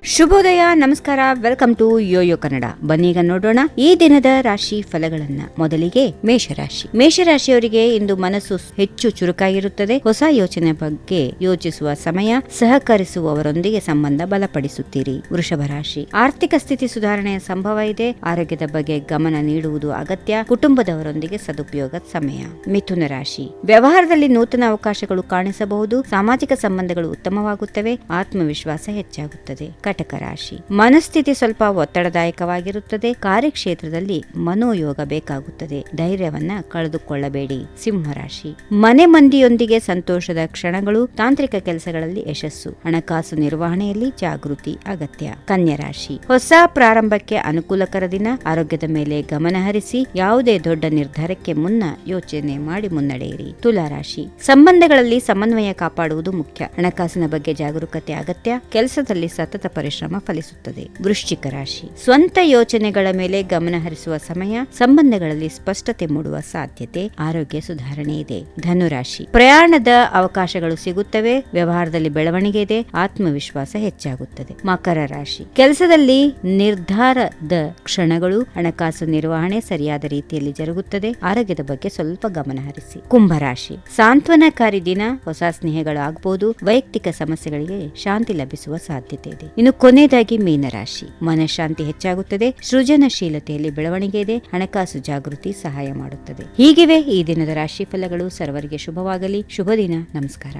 ಶುಭೋದಯ, ನಮಸ್ಕಾರ, welcome to Yoyo Kannada. ಬನ್ನೀಗ ನೋಡೋಣ ಈ ದಿನದ ರಾಶಿ ಫಲಗಳನ್ನ. ಮೊದಲಿಗೆ ಮೇಷರಾಶಿ. ಮೇಷರಾಶಿಯವರಿಗೆ ಇಂದು ಮನಸ್ಸು ಹೆಚ್ಚು ಚುರುಕಾಗಿರುತ್ತದೆ. ಹೊಸ ಯೋಚನೆ ಬಗ್ಗೆ ಯೋಚಿಸುವ ಸಮಯ. ಸಹಕರಿಸುವವರೊಂದಿಗೆ ಸಂಬಂಧ ಬಲಪಡಿಸುತ್ತೀರಿ. ವೃಷಭ ರಾಶಿ. ಆರ್ಥಿಕ ಸ್ಥಿತಿ ಸುಧಾರಣೆಯ ಸಂಭವ ಇದೆ. ಆರೋಗ್ಯದ ಬಗ್ಗೆ ಗಮನ ನೀಡುವುದು ಅಗತ್ಯ. ಕುಟುಂಬದವರೊಂದಿಗೆ ಸದುಪಯೋಗ ಸಮಯ. ಮಿಥುನ ರಾಶಿ. ವ್ಯವಹಾರದಲ್ಲಿ ನೂತನ ಅವಕಾಶಗಳು ಕಾಣಿಸಬಹುದು. ಸಾಮಾಜಿಕ ಸಂಬಂಧಗಳು ಉತ್ತಮವಾಗುತ್ತವೆ. ಆತ್ಮವಿಶ್ವಾಸ ಹೆಚ್ಚಾಗುತ್ತದೆ. ಕಟಕ ರಾಶಿ. ಮನಸ್ಥಿತಿ ಸ್ವಲ್ಪ ಒತ್ತಡದಾಯಕವಾಗಿರುತ್ತದೆ. ಕಾರ್ಯಕ್ಷೇತ್ರದಲ್ಲಿ ಮನೋಯೋಗ ಬೇಕಾಗುತ್ತದೆ. ಧೈರ್ಯವನ್ನ ಕಳೆದುಕೊಳ್ಳಬೇಡಿ. ಸಿಂಹರಾಶಿ. ಮನೆ ಮಂದಿಯೊಂದಿಗೆ ಸಂತೋಷದ ಕ್ಷಣಗಳು. ತಾಂತ್ರಿಕ ಕೆಲಸಗಳಲ್ಲಿ ಯಶಸ್ಸು. ಹಣಕಾಸು ನಿರ್ವಹಣೆಯಲ್ಲಿ ಜಾಗೃತಿ ಅಗತ್ಯ. ಕನ್ಯಾ ರಾಶಿ. ಹೊಸ ಪ್ರಾರಂಭಕ್ಕೆ ಅನುಕೂಲಕರ ದಿನ. ಆರೋಗ್ಯದ ಮೇಲೆ ಗಮನ ಹರಿಸಿ. ಯಾವುದೇ ದೊಡ್ಡ ನಿರ್ಧಾರಕ್ಕೆ ಮುನ್ನ ಯೋಚನೆ ಮಾಡಿ ಮುನ್ನಡೆಯಿರಿ. ತುಲಾ ರಾಶಿ. ಸಂಬಂಧಗಳಲ್ಲಿ ಸಮನ್ವಯ ಕಾಪಾಡುವುದು ಮುಖ್ಯ. ಹಣಕಾಸಿನ ಬಗ್ಗೆ ಜಾಗರೂಕತೆ ಅಗತ್ಯ. ಕೆಲಸದಲ್ಲಿ ಸತತ ಪರಿಶ್ರಮ ಫಲಿಸುತ್ತದೆ. ವೃಶ್ಚಿಕ ರಾಶಿ. ಸ್ವಂತ ಯೋಚನೆಗಳ ಮೇಲೆ ಗಮನ ಹರಿಸುವ ಸಮಯ. ಸಂಬಂಧಗಳಲ್ಲಿ ಸ್ಪಷ್ಟತೆ ಮೂಡುವ ಸಾಧ್ಯತೆ. ಆರೋಗ್ಯ ಸುಧಾರಣೆ ಇದೆ. ಧನುರಾಶಿ. ಪ್ರಯಾಣದ ಅವಕಾಶಗಳು ಸಿಗುತ್ತವೆ. ವ್ಯವಹಾರದಲ್ಲಿ ಬೆಳವಣಿಗೆ ಇದೆ. ಆತ್ಮವಿಶ್ವಾಸ ಹೆಚ್ಚಾಗುತ್ತದೆ. ಮಕರ ರಾಶಿ. ಕೆಲಸದಲ್ಲಿ ನಿರ್ಧಾರದ ಕ್ಷಣಗಳು. ಹಣಕಾಸು ನಿರ್ವಹಣೆ ಸರಿಯಾದ ರೀತಿಯಲ್ಲಿ ಜರುಗುತ್ತದೆ. ಆರೋಗ್ಯದ ಬಗ್ಗೆ ಸ್ವಲ್ಪ ಗಮನ ಹರಿಸಿ. ಕುಂಭರಾಶಿ. ಸಾಂತ್ವನಕಾರಿ ದಿನ. ಹೊಸ ಸ್ನೇಹಗಳು ಆಗಬಹುದು. ವೈಯಕ್ತಿಕ ಸಮಸ್ಯೆಗಳಿಗೆ ಶಾಂತಿ ಲಭಿಸುವ ಸಾಧ್ಯತೆ ಇದೆ. ಇನ್ನು ಕೊನೆಯದಾಗಿ ಮೀನರಾಶಿ. ಮನಃಶಾಂತಿ ಹೆಚ್ಚಾಗುತ್ತದೆ. ಸೃಜನಶೀಲತೆಯಲ್ಲಿ ಬೆಳವಣಿಗೆ ಇದೆ. ಹಣಕಾಸು ಜಾಗೃತಿ ಸಹಾಯ ಮಾಡುತ್ತದೆ. ಹೀಗಿವೆ ಈ ದಿನದ ರಾಶಿ ಫಲಗಳು. ಸರ್ವರಿಗೆ ಶುಭವಾಗಲಿ. ಶುಭ ದಿನ. ನಮಸ್ಕಾರ.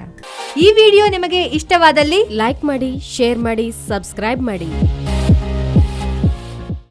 ಈ ವಿಡಿಯೋ ನಿಮಗೆ ಇಷ್ಟವಾದಲ್ಲಿ ಲೈಕ್ ಮಾಡಿ, ಶೇರ್ ಮಾಡಿ, ಸಬ್ಸ್ಕ್ರೈಬ್ ಮಾಡಿ.